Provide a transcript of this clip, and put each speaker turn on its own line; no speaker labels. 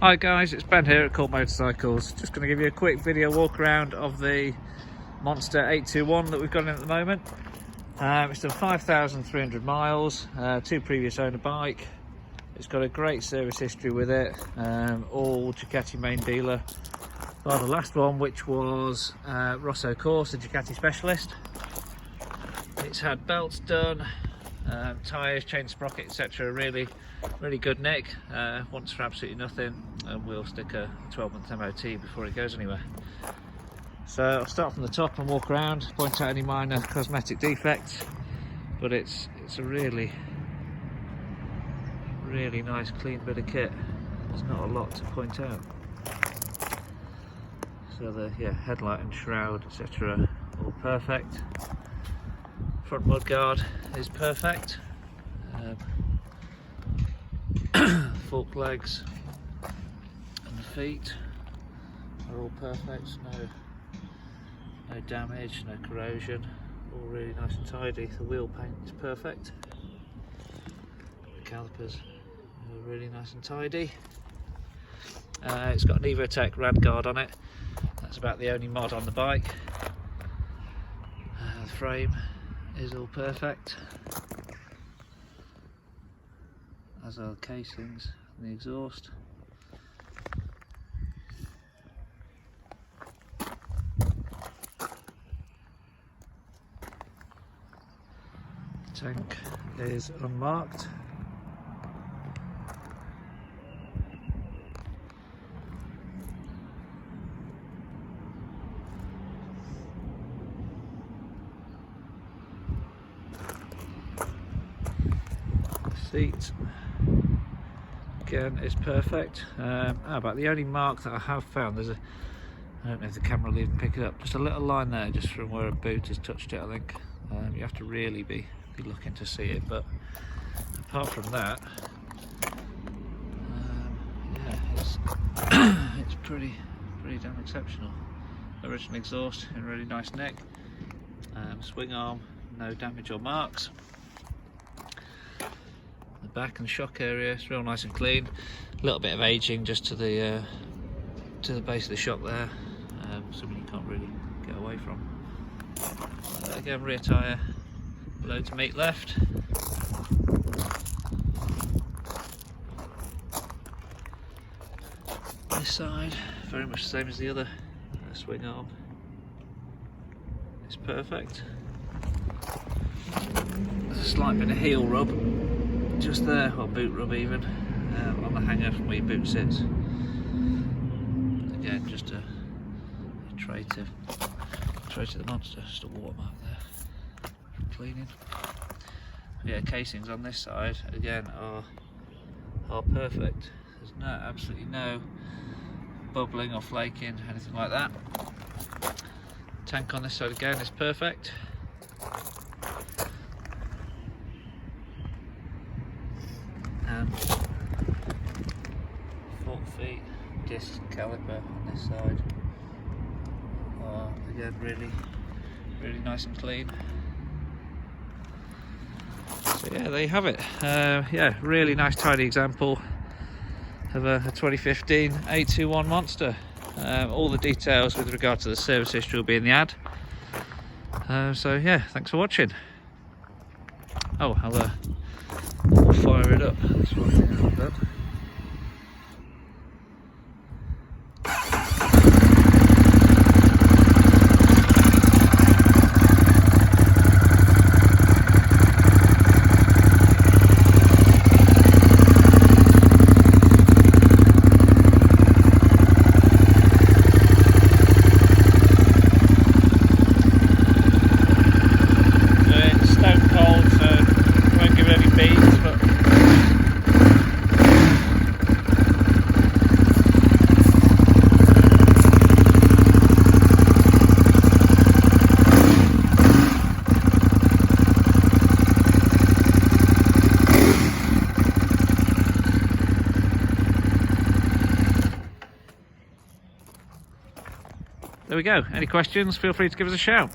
Hi guys, it's Ben here at Court Motorcycles. Just going to give you a quick video walk around of the Monster 821 that we've got in at the moment. It's done 5,300 miles, two previous owner bike. It's got a great service history with it, all Ducati main dealer. Bar the last one, which was Rosso Course, a Ducati specialist. It's had belts done, tyres, chain sprocket, etc. Really good nick. Wants for absolutely nothing, and we'll stick a 12-month MOT before it goes anywhere. So I'll start from the top and walk around, point out any minor cosmetic defects, but it's a really nice clean bit of kit. There's not a lot to point out. So the headlight and shroud, etc. all perfect. Front mudguard is perfect. Fork legs and the feet are all perfect. No damage, no corrosion. All really nice and tidy. The wheel paint is perfect. The calipers are really nice and tidy. It's got an Evotech rad guard on it. That's about the only mod on the bike. The frame is all perfect, as are the casings and the exhaust. The tank is unmarked. Seat again is perfect. But the only mark that I have found, I don't know if the camera will even pick it up, just a little line there just from where a boot has touched it, I think. You have to really be looking to see it, but apart from that, it's pretty damn exceptional. Original exhaust in really nice nick. Swing arm, no damage or marks. The back and shock area is real nice and clean. A little bit of aging just to the base of the shock there, something you can't really get away from. Again, rear tyre, loads of meat left. This side, very much the same as the other. Swing arm is perfect. There's a slight bit of heel rub just there, or boot rub even, on the hanger from where your boot sits. Again, just a trait of the Monster, just a watermark there from cleaning. Casings on this side again are perfect. There's absolutely no bubbling or flaking, anything like that. Tank on this side again is perfect. And fork feet, disc, caliper on this side are again really nice and clean. So there you have it. Really nice tidy example of a 2015 821 Monster. All the details with regard to the service history will be in the ad. Thanks for watching. I'll fire it up. That's one thing I've done. It's stone cold, so I won't give it any beats, but there we go. Any questions, feel free to give us a shout.